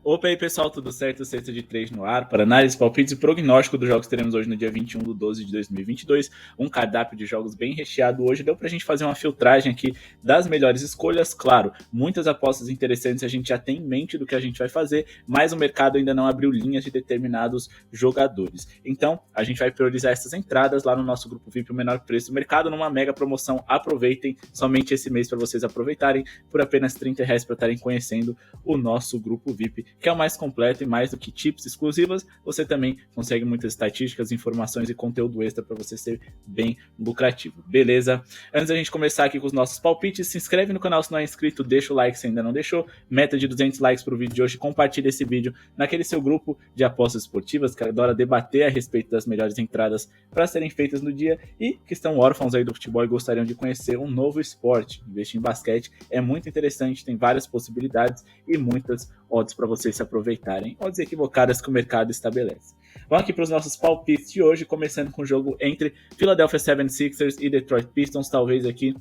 Opa aí pessoal, tudo certo? Sexta de 3 no ar para análise, palpites e prognóstico dos jogos que teremos hoje no dia 21/12/2022. Um cardápio de jogos bem recheado hoje. Deu pra gente fazer uma filtragem aqui das melhores escolhas. Claro, muitas apostas interessantes a gente já tem em mente do que a gente vai fazer, mas o mercado ainda não abriu linhas de determinados jogadores. Então, a gente vai priorizar essas entradas lá no nosso grupo VIP, o menor preço do mercado, numa mega promoção. Aproveitem somente esse mês para vocês aproveitarem por apenas R$30 para estarem conhecendo o nosso grupo VIP, que é o mais completo e mais do que tips exclusivas, você também consegue muitas estatísticas, informações e conteúdo extra para você ser bem lucrativo, beleza? Antes da gente começar aqui com os nossos palpites, se inscreve no canal se não é inscrito, deixa o like se ainda não deixou, meta de 200 likes para o vídeo de hoje, compartilha esse vídeo naquele seu grupo de apostas esportivas que adora debater a respeito das melhores entradas para serem feitas no dia e que estão órfãos aí do futebol e gostariam de conhecer um novo esporte. Investir em basquete é muito interessante, tem várias possibilidades e muitas odds para vocês se aproveitarem, odds equivocadas que o mercado estabelece. Vamos aqui para os nossos palpites de hoje, começando com o jogo entre Philadelphia 76ers e Detroit Pistons, talvez aqui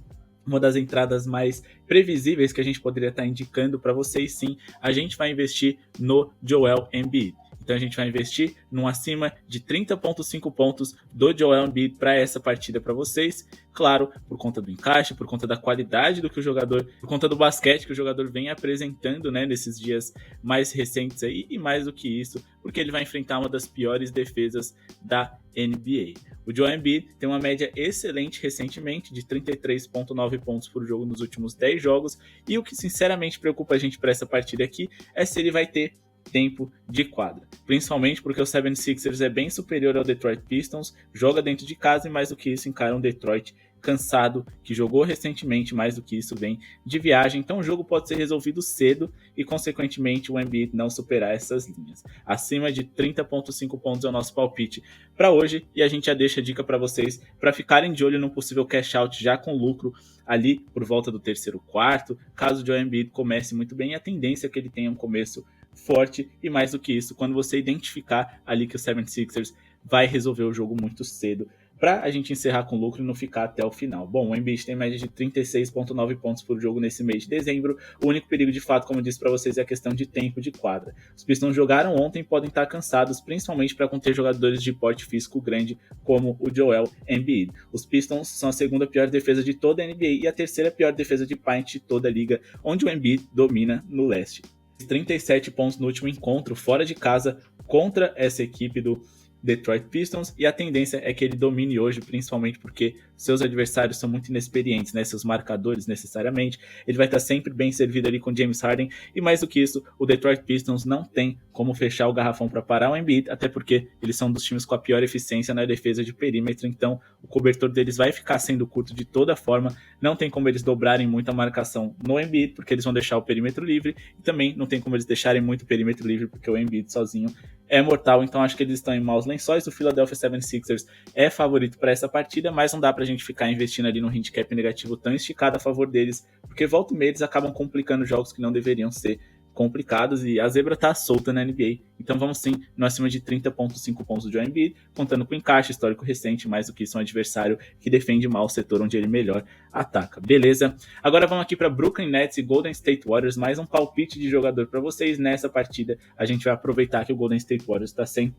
uma das entradas mais previsíveis que a gente poderia estar indicando para vocês. Sim, a gente vai investir no Joel Embiid. Então a gente vai investir num acima de 30,5 pontos do Joel Embiid para essa partida para vocês. Claro, por conta do encaixe, por conta da qualidade do que o jogador, por conta do basquete que o jogador vem apresentando, né, nesses dias mais recentes aí, e mais do que isso, porque ele vai enfrentar uma das piores defesas da NBA. O Joel Embiid tem uma média excelente recentemente de 33,9 pontos por jogo nos últimos 10 jogos, e o que sinceramente preocupa a gente para essa partida aqui é se ele vai ter tempo de quadra, principalmente porque o 76ers é bem superior ao Detroit Pistons, joga dentro de casa e mais do que isso encara um Detroit cansado, que jogou recentemente, mais do que isso vem de viagem, então o jogo pode ser resolvido cedo e consequentemente o Embiid não superar essas linhas. Acima de 30,5 pontos é o nosso palpite para hoje e a gente já deixa a dica para vocês para ficarem de olho num possível cash out já com lucro ali por volta do terceiro quarto, caso o Joel Embiid comece muito bem, a tendência é que ele tenha um começo forte e mais do que isso, quando você identificar ali que o 76ers vai resolver o jogo muito cedo, para a gente encerrar com lucro e não ficar até o final. Bom, o Embiid tem média de 36,9 pontos por jogo nesse mês de dezembro. O único perigo de fato, como eu disse para vocês, é a questão de tempo de quadra. Os Pistons jogaram ontem e podem estar cansados, principalmente para conter jogadores de porte físico grande como o Joel Embiid. Os Pistons são a segunda pior defesa de toda a NBA e a terceira pior defesa de paint de toda a liga, onde o Embiid domina no leste. 37 pontos no último encontro fora de casa contra essa equipe do Detroit Pistons, e a tendência é que ele domine hoje, principalmente porque seus adversários são muito inexperientes, né? Seus marcadores necessariamente. Ele vai estar sempre bem servido ali com James Harden, e mais do que isso, o Detroit Pistons não tem como fechar o garrafão para parar o Embiid, até porque eles são dos times com a pior eficiência na defesa de perímetro, então o cobertor deles vai ficar sendo curto de toda forma, não tem como eles dobrarem muita marcação no Embiid, porque eles vão deixar o perímetro livre, e também não tem como eles deixarem muito perímetro livre, porque o Embiid sozinho é mortal, então acho que eles estão em maus lençóis. O Philadelphia 76ers é favorito para essa partida, mas não dá pra gente ficar investindo ali no handicap negativo tão esticado a favor deles, porque volta e meia eles acabam complicando jogos que não deveriam ser complicados e a zebra tá solta na NBA. Então vamos sim no acima de 30,5 pontos do Joel Embiid, contando com encaixe histórico recente, mais do que isso, um adversário que defende mal o setor onde ele melhor ataca. Beleza? Agora vamos aqui para Brooklyn Nets e Golden State Warriors, mais um palpite de jogador para vocês. Nessa partida a gente vai aproveitar que o Golden State Warriors está sem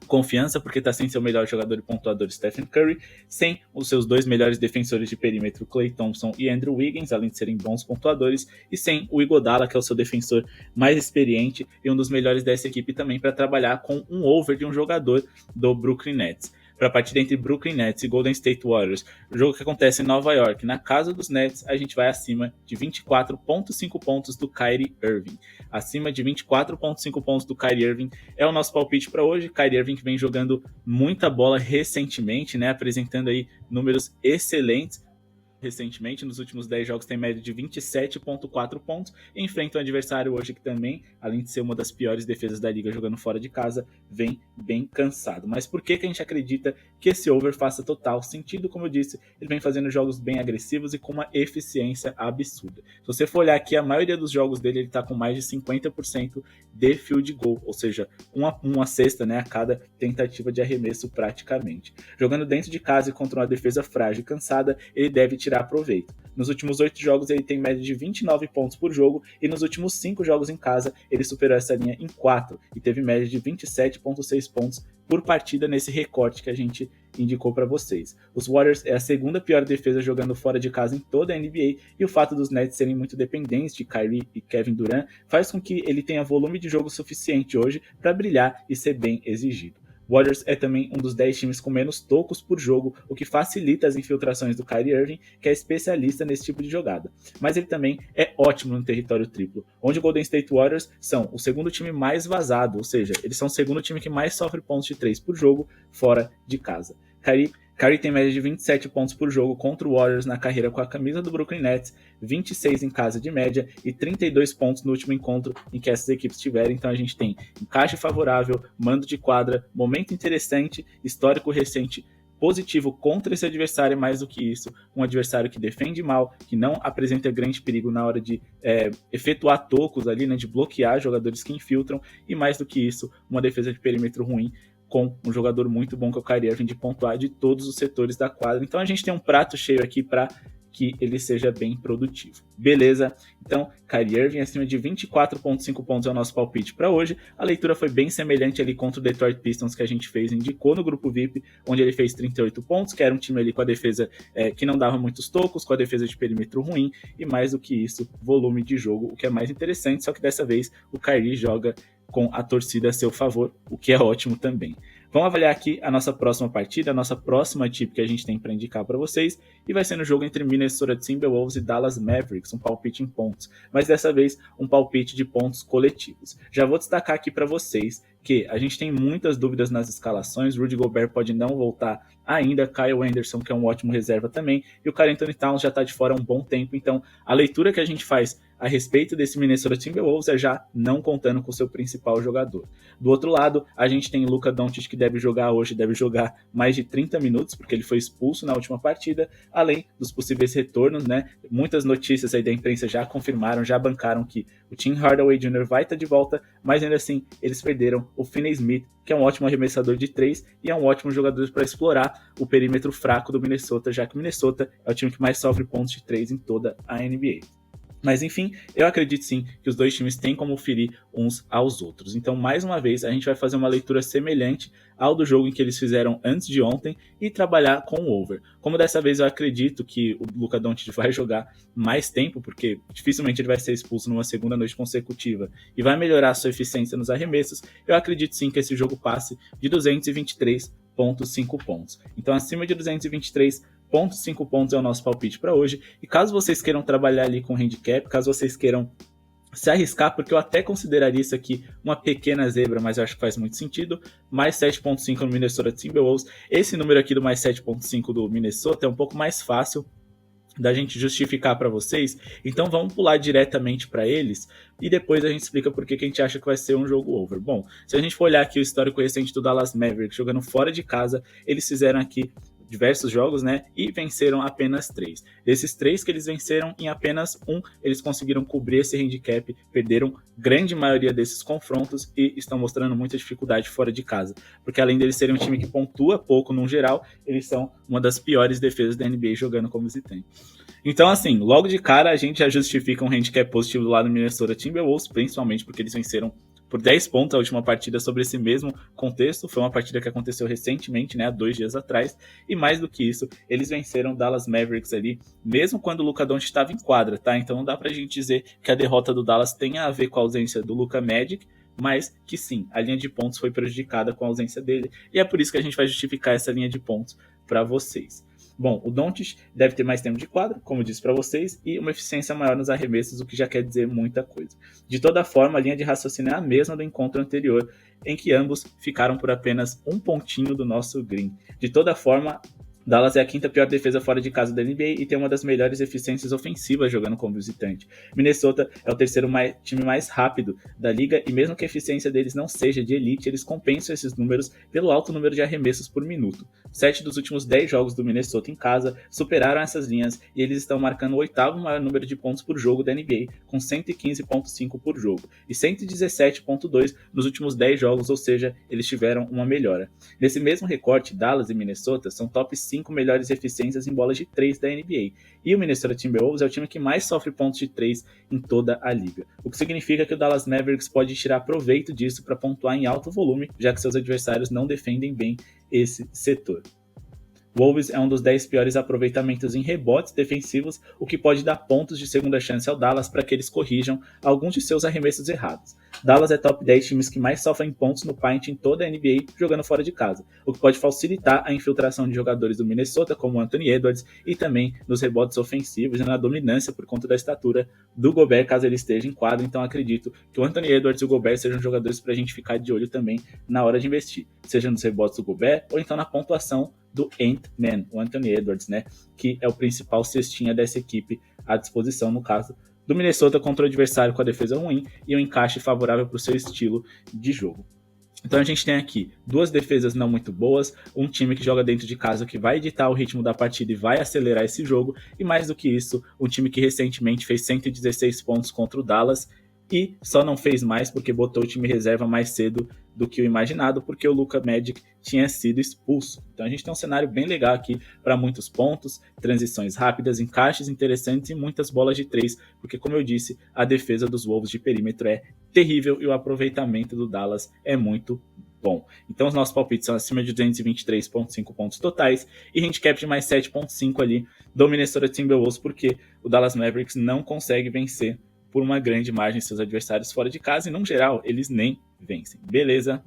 confiança, porque está sem seu melhor jogador e pontuador Stephen Curry, sem os seus dois melhores defensores de perímetro Klay Thompson e Andrew Wiggins, além de serem bons pontuadores, e sem o Iguodala, que é o seu defensor mais experiente e um dos melhores dessa equipe também para trabalhar com um over de um jogador do Brooklyn Nets. Para a partida entre Brooklyn Nets e Golden State Warriors, o jogo que acontece em Nova York, na casa dos Nets, a gente vai acima de 24,5 pontos do Kyrie Irving. Acima de 24,5 pontos do Kyrie Irving é o nosso palpite para hoje. Kyrie Irving que vem jogando muita bola recentemente, né, apresentando aí números excelentes. Recentemente, nos últimos 10 jogos tem média de 27,4 pontos, e enfrenta um adversário hoje que também, além de ser uma das piores defesas da liga jogando fora de casa, vem bem cansado. Mas por que a gente acredita que esse over faça total sentido? Como eu disse, ele vem fazendo jogos bem agressivos e com uma eficiência absurda. Se você for olhar aqui, a maioria dos jogos dele, ele está com mais de 50% de field goal, ou seja, uma cesta, né, a cada tentativa de arremesso praticamente. Jogando dentro de casa e contra uma defesa frágil e cansada, ele deve tirar tirar proveito. Nos últimos 8 jogos ele tem média de 29 pontos por jogo e nos últimos 5 jogos em casa ele superou essa linha em 4 e teve média de 27,6 pontos por partida nesse recorte que a gente indicou para vocês. Os Warriors é a segunda pior defesa jogando fora de casa em toda a NBA e o fato dos Nets serem muito dependentes de Kyrie e Kevin Durant faz com que ele tenha volume de jogo suficiente hoje para brilhar e ser bem exigido. Warriors é também um dos 10 times com menos tocos por jogo, o que facilita as infiltrações do Kyrie Irving, que é especialista nesse tipo de jogada. Mas ele também é ótimo no território triplo, onde o Golden State Warriors são o segundo time mais vazado, ou seja, eles são o segundo time que mais sofre pontos de 3 por jogo fora de casa. Kyrie tem média de 27 pontos por jogo contra o Warriors na carreira com a camisa do Brooklyn Nets, 26 em casa de média e 32 pontos no último encontro em que essas equipes tiverem. Então a gente tem encaixe favorável, mando de quadra, momento interessante, histórico recente positivo contra esse adversário, mais do que isso, um adversário que defende mal, que não apresenta grande perigo na hora de efetuar tocos ali, né, de bloquear jogadores que infiltram, e mais do que isso, uma defesa de perímetro ruim, com um jogador muito bom que é o Kyrie Irving de pontuar de todos os setores da quadra. Então a gente tem um prato cheio aqui para que ele seja bem produtivo. Beleza? Então, Kyrie Irving acima de 24,5 pontos é o nosso palpite para hoje. A leitura foi bem semelhante ali contra o Detroit Pistons que a gente fez, indicou no grupo VIP, onde ele fez 38 pontos, que era um time ali com a defesa que não dava muitos tocos, com a defesa de perímetro ruim, e mais do que isso, volume de jogo, o que é mais interessante, só que dessa vez o Kyrie joga com a torcida a seu favor, o que é ótimo também. Vamos avaliar aqui a nossa próxima partida, a nossa próxima tip que a gente tem para indicar para vocês, e vai ser no jogo entre Minnesota Timberwolves e Dallas Mavericks, um palpite em pontos, mas dessa vez um palpite de pontos coletivos. Já vou destacar aqui para vocês que a gente tem muitas dúvidas nas escalações, Rudy Gobert pode não voltar ainda, Kyle Anderson, que é um ótimo reserva também, e o Karl Anthony Towns já está de fora há um bom tempo, então a leitura que a gente faz a respeito desse Minnesota Timberwolves é já não contando com o seu principal jogador. Do outro lado, a gente tem Luka Doncic, que deve jogar hoje, deve jogar mais de 30 minutos, porque ele foi expulso na última partida, além dos possíveis retornos, né? Muitas notícias aí da imprensa já confirmaram, já bancaram que o Tim Hardaway Jr. vai estar de volta, mas ainda assim, eles perderam o Finney-Smith, que é um ótimo arremessador de 3 e é um ótimo jogador para explorar o perímetro fraco do Minnesota, já que o Minnesota é o time que mais sofre pontos de 3 em toda a NBA. Mas enfim, eu acredito sim que os dois times têm como ferir uns aos outros. Então, mais uma vez, a gente vai fazer uma leitura semelhante ao do jogo em que eles fizeram antes de ontem e trabalhar com o over. Como dessa vez eu acredito que o Luka Doncic vai jogar mais tempo, porque dificilmente ele vai ser expulso numa segunda noite consecutiva e vai melhorar a sua eficiência nos arremessos, eu acredito sim que esse jogo passe de 223,5 pontos. Então, acima de 223,5 pontos é o nosso palpite para hoje. E caso vocês queiram trabalhar ali com handicap, caso vocês queiram se arriscar, porque eu até consideraria isso aqui uma pequena zebra, mas eu acho que faz muito sentido, mais 7,5 no Minnesota Timberwolves. Esse número aqui do mais 7,5 do Minnesota é um pouco mais fácil da gente justificar para vocês, então vamos pular diretamente para eles e depois a gente explica por que a gente acha que vai ser um jogo over. Bom, se a gente for olhar aqui o histórico recente do Dallas Mavericks jogando fora de casa, eles fizeram aqui diversos jogos, né, e venceram apenas 3. Desses 3 que eles venceram, em apenas um, eles conseguiram cobrir esse handicap, perderam grande maioria desses confrontos e estão mostrando muita dificuldade fora de casa, porque além deles serem um time que pontua pouco no geral, eles são uma das piores defesas da NBA jogando como visitante. Então, assim, logo de cara a gente já justifica um handicap positivo do lado do Minnesota Timberwolves, principalmente porque eles venceram por 10 pontos a última partida sobre esse mesmo contexto. Foi uma partida que aconteceu recentemente, né, 2 dias atrás, e mais do que isso, eles venceram o Dallas Mavericks ali, mesmo quando o Luka Doncic estava em quadra, tá? Então não dá pra gente dizer que a derrota do Dallas tenha a ver com a ausência do Luka Magic, mas que sim, a linha de pontos foi prejudicada com a ausência dele, e é por isso que a gente vai justificar essa linha de pontos para vocês. Bom, o Doncic deve ter mais tempo de quadra, como eu disse para vocês, e uma eficiência maior nos arremessos, o que já quer dizer muita coisa. De toda forma, a linha de raciocínio é a mesma do encontro anterior, em que ambos ficaram por apenas um pontinho do nosso green. De toda forma, Dallas é a quinta pior defesa fora de casa da NBA e tem uma das melhores eficiências ofensivas jogando como visitante. Minnesota é o terceiro time mais rápido da liga e mesmo que a eficiência deles não seja de elite, eles compensam esses números pelo alto número de arremessos por minuto. 7 dos últimos 10 jogos do Minnesota em casa superaram essas linhas e eles estão marcando o oitavo maior número de pontos por jogo da NBA, com 115,5 por jogo, e 117,2 nos últimos 10 jogos, ou seja, eles tiveram uma melhora. Nesse mesmo recorte, Dallas e Minnesota são top 5 5 melhores eficiências em bolas de 3 da NBA. E o Minnesota Timberwolves é o time que mais sofre pontos de 3 em toda a liga. O que significa que o Dallas Mavericks pode tirar proveito disso para pontuar em alto volume, já que seus adversários não defendem bem esse setor. Wolves é um dos 10 piores aproveitamentos em rebotes defensivos, o que pode dar pontos de segunda chance ao Dallas para que eles corrijam alguns de seus arremessos errados. Dallas é top 10 times que mais sofrem pontos no paint em toda a NBA jogando fora de casa, o que pode facilitar a infiltração de jogadores do Minnesota, como Anthony Edwards, e também nos rebotes ofensivos e na dominância por conta da estatura do Gobert, caso ele esteja em quadro. Então acredito que o Anthony Edwards e o Gobert sejam jogadores para a gente ficar de olho também na hora de investir, seja nos rebotes do Gobert ou então na pontuação do Ant-Man, o Anthony Edwards, né, que é o principal cestinha dessa equipe à disposição, no caso do Minnesota, contra o adversário com a defesa ruim e um encaixe favorável para o seu estilo de jogo. Então a gente tem aqui duas defesas não muito boas, um time que joga dentro de casa que vai ditar o ritmo da partida e vai acelerar esse jogo, e mais do que isso, um time que recentemente fez 116 pontos contra o Dallas e só não fez mais porque botou o time reserva mais cedo do que o imaginado, porque o Luka Magic tinha sido expulso. Então a gente tem um cenário bem legal aqui para muitos pontos, transições rápidas, encaixes interessantes e muitas bolas de 3, porque como eu disse, a defesa dos Wolves de perímetro é terrível e o aproveitamento do Dallas é muito bom. Então os nossos palpites são acima de 223,5 pontos totais e handicap de mais 7,5 ali do Minnesota Timberwolves, porque o Dallas Mavericks não consegue vencer por uma grande margem seus adversários fora de casa e, no geral, eles nem vencem. Beleza?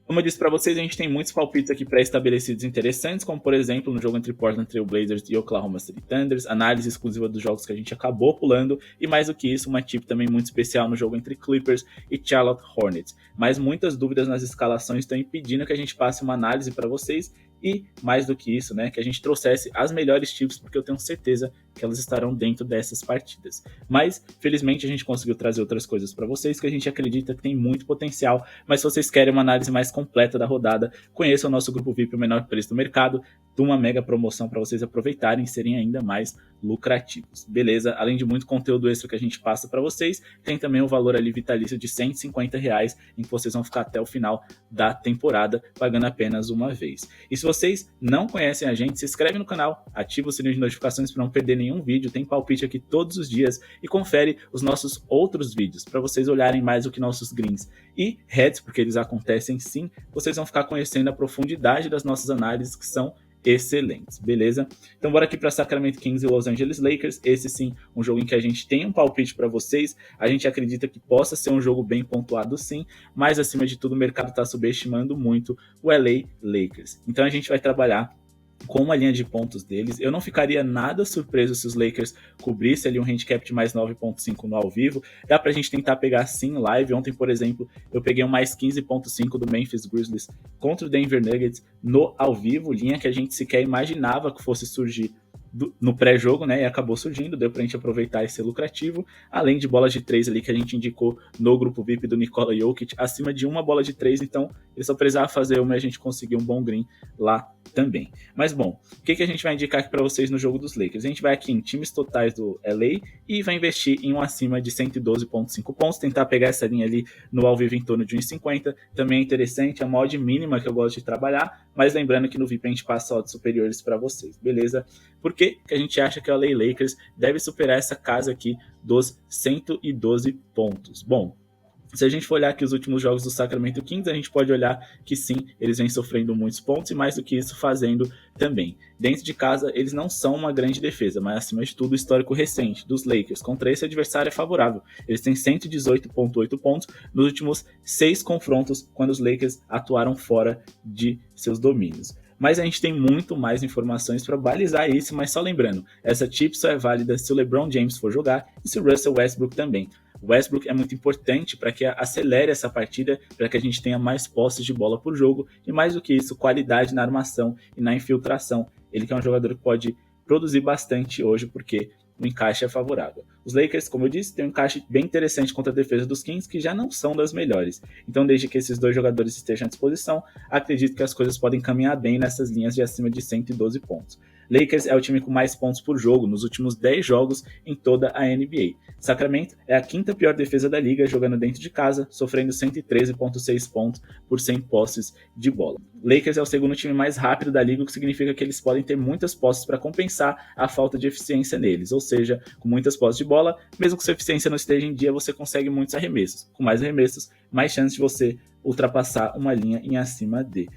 Como eu disse para vocês, a gente tem muitos palpites aqui pré-estabelecidos interessantes, como, por exemplo, no jogo entre Portland Trail Blazers e Oklahoma City Thunders, análise exclusiva dos jogos que a gente acabou pulando, e mais do que isso, uma tip também muito especial no jogo entre Clippers e Charlotte Hornets. Mas muitas dúvidas nas escalações estão impedindo que a gente passe uma análise para vocês, e mais do que isso, né, que a gente trouxesse as melhores tips, porque eu tenho certeza que elas estarão dentro dessas partidas. Mas, felizmente, a gente conseguiu trazer outras coisas para vocês que a gente acredita que tem muito potencial, mas se vocês querem uma análise mais completa da rodada, conheçam o nosso grupo VIP, o menor preço do mercado, de uma mega promoção para vocês aproveitarem e serem ainda mais lucrativos, beleza? Além de muito conteúdo extra que a gente passa para vocês, tem também o valor ali vitalício de R$150, em que vocês vão ficar até o final da temporada, pagando apenas uma vez. E se vocês não conhecem a gente, se inscreve no canal, ativa o sininho de notificações para não perder nenhum vídeo, tem palpite aqui todos os dias, e confere os nossos outros vídeos, para vocês olharem mais do que nossos greens e heads, porque eles acontecem sim, vocês vão ficar conhecendo a profundidade das nossas análises, que são excelentes, beleza? Então bora aqui para Sacramento Kings e Los Angeles Lakers. Esse sim, um jogo em que a gente tem um palpite para vocês, a gente acredita que possa ser um jogo bem pontuado sim, mas acima de tudo o mercado está subestimando muito o LA Lakers. Então a gente vai trabalhar com uma linha de pontos deles. Eu não ficaria nada surpreso se os Lakers cobrissem ali um handicap de mais 9,5 no ao vivo. Dá pra gente tentar pegar sim live. Ontem, por exemplo, eu peguei um mais 15,5 do Memphis Grizzlies contra o Denver Nuggets no ao vivo, linha que a gente sequer imaginava que fosse surgir no pré-jogo, né, e acabou surgindo, deu pra gente aproveitar e ser lucrativo, além de bolas de 3 ali que a gente indicou no grupo VIP do Nikola Jokic, acima de uma bola de 3, então ele só precisava fazer uma e a gente conseguiu um bom green lá também. Mas bom, o que a gente vai indicar aqui para vocês no jogo dos Lakers? A gente vai aqui em times totais do LA e vai investir em um acima de 112,5 pontos, tentar pegar essa linha ali no ao vivo em torno de 1,50, também é interessante, é a mod mínima que eu gosto de trabalhar, mas lembrando que no VIP a gente passa odds superiores para vocês, beleza? Por que a gente acha que o LA Lakers deve superar essa casa aqui dos 112 pontos? Bom, se a gente for olhar aqui os últimos jogos do Sacramento Kings, a gente pode olhar que sim, eles vêm sofrendo muitos pontos e mais do que isso fazendo também. Dentro de casa, eles não são uma grande defesa, mas acima de tudo o histórico recente dos Lakers contra esse adversário é favorável. Eles têm 118,8 pontos nos últimos 6 confrontos quando os Lakers atuaram fora de seus domínios. Mas a gente tem muito mais informações para balizar isso, mas só lembrando, essa tip só é válida se o LeBron James for jogar e se o Russell Westbrook também. O Westbrook é muito importante para que acelere essa partida, para que a gente tenha mais posses de bola por jogo e mais do que isso, qualidade na armação e na infiltração. Ele que é um jogador que pode produzir bastante hoje, porque o encaixe é favorável. Os Lakers, como eu disse, têm um encaixe bem interessante contra a defesa dos Kings, que já não são das melhores. Então, desde que esses dois jogadores estejam à disposição, acredito que as coisas podem caminhar bem nessas linhas de acima de 112 pontos. Lakers é o time com mais pontos por jogo nos últimos 10 jogos em toda a NBA. Sacramento é a quinta pior defesa da liga, jogando dentro de casa, sofrendo 113,6 pontos por 100 posses de bola. Lakers é o segundo time mais rápido da liga, o que significa que eles podem ter muitas posses para compensar a falta de eficiência neles, ou seja, com muitas posses de bola, mesmo que sua eficiência não esteja em dia, você consegue muitos arremessos. Com mais arremessos, mais chance de você ultrapassar uma linha em acima de.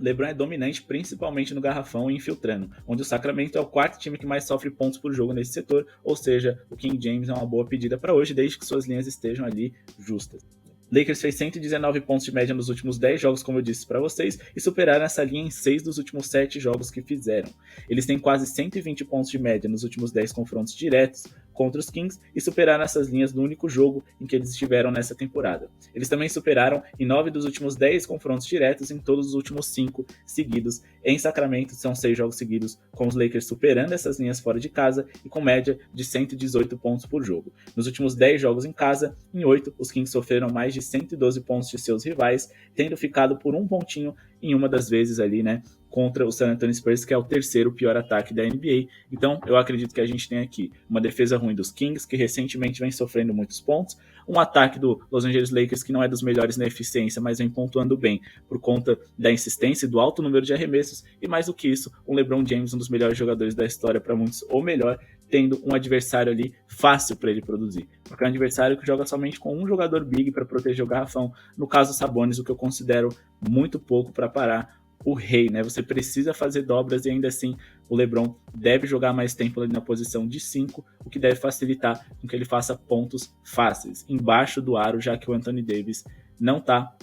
LeBron é dominante principalmente no garrafão e infiltrando, onde o Sacramento é o quarto time que mais sofre pontos por jogo nesse setor, ou seja, o King James é uma boa pedida para hoje, desde que suas linhas estejam ali justas. Lakers fez 119 pontos de média nos últimos 10 jogos, como eu disse para vocês, e superaram essa linha em 6 dos últimos 7 jogos que fizeram. Eles têm quase 120 pontos de média nos últimos 10 confrontos diretos contra os Kings e superaram essas linhas no único jogo em que eles estiveram nessa temporada. Eles também superaram em 9 dos últimos 10 confrontos diretos em todos os últimos 5 seguidos. Em Sacramento, são 6 jogos seguidos com os Lakers superando essas linhas fora de casa e com média de 118 pontos por jogo. Nos últimos 10 jogos em casa, em 8, os Kings sofreram mais de 112 pontos de seus rivais, tendo ficado por um pontinho em uma das vezes ali, né, contra o San Antonio Spurs, que é o terceiro pior ataque da NBA. Então, eu acredito que a gente tem aqui uma defesa ruim dos Kings, que recentemente vem sofrendo muitos pontos, um ataque do Los Angeles Lakers, que não é dos melhores na eficiência, mas vem pontuando bem por conta da insistência e do alto número de arremessos, e mais do que isso, um LeBron James, um dos melhores jogadores da história para muitos, ou melhor, tendo um adversário ali fácil para ele produzir, porque é um adversário que joga somente com um jogador big para proteger o garrafão, no caso Sabonis, o que eu considero muito pouco para parar o rei, né? Você precisa fazer dobras e ainda assim o LeBron deve jogar mais tempo ali na posição de 5, o que deve facilitar com que ele faça pontos fáceis embaixo do aro, já que o Anthony Davis não está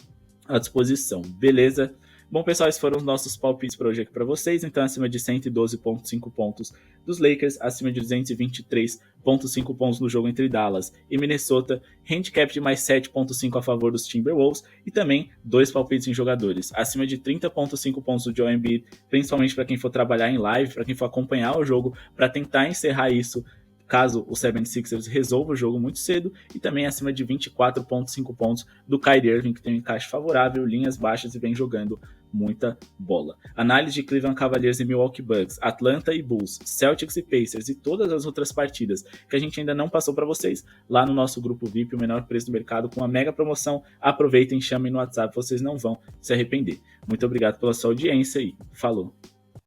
à disposição. Beleza? Bom, pessoal, esses foram os nossos palpites para hoje aqui para vocês. Então, acima de 112,5 pontos dos Lakers, acima de 223,5 pontos no jogo entre Dallas e Minnesota, handicap de mais 7,5 a favor dos Timberwolves e também 2 palpites em jogadores, acima de 30,5 pontos do Joel Embiid, principalmente para quem for trabalhar em live, para quem for acompanhar o jogo, para tentar encerrar isso caso o 76ers resolva o jogo muito cedo, e também acima de 24,5 pontos do Kyrie Irving, que tem um encaixe favorável, linhas baixas e vem jogando muita bola. Análise de Cleveland Cavaliers e Milwaukee Bucks, Atlanta e Bulls, Celtics e Pacers e todas as outras partidas que a gente ainda não passou para vocês, lá no nosso grupo VIP, o menor preço do mercado, com uma mega promoção. Aproveitem, chamem no WhatsApp, vocês não vão se arrepender. Muito obrigado pela sua audiência e falou!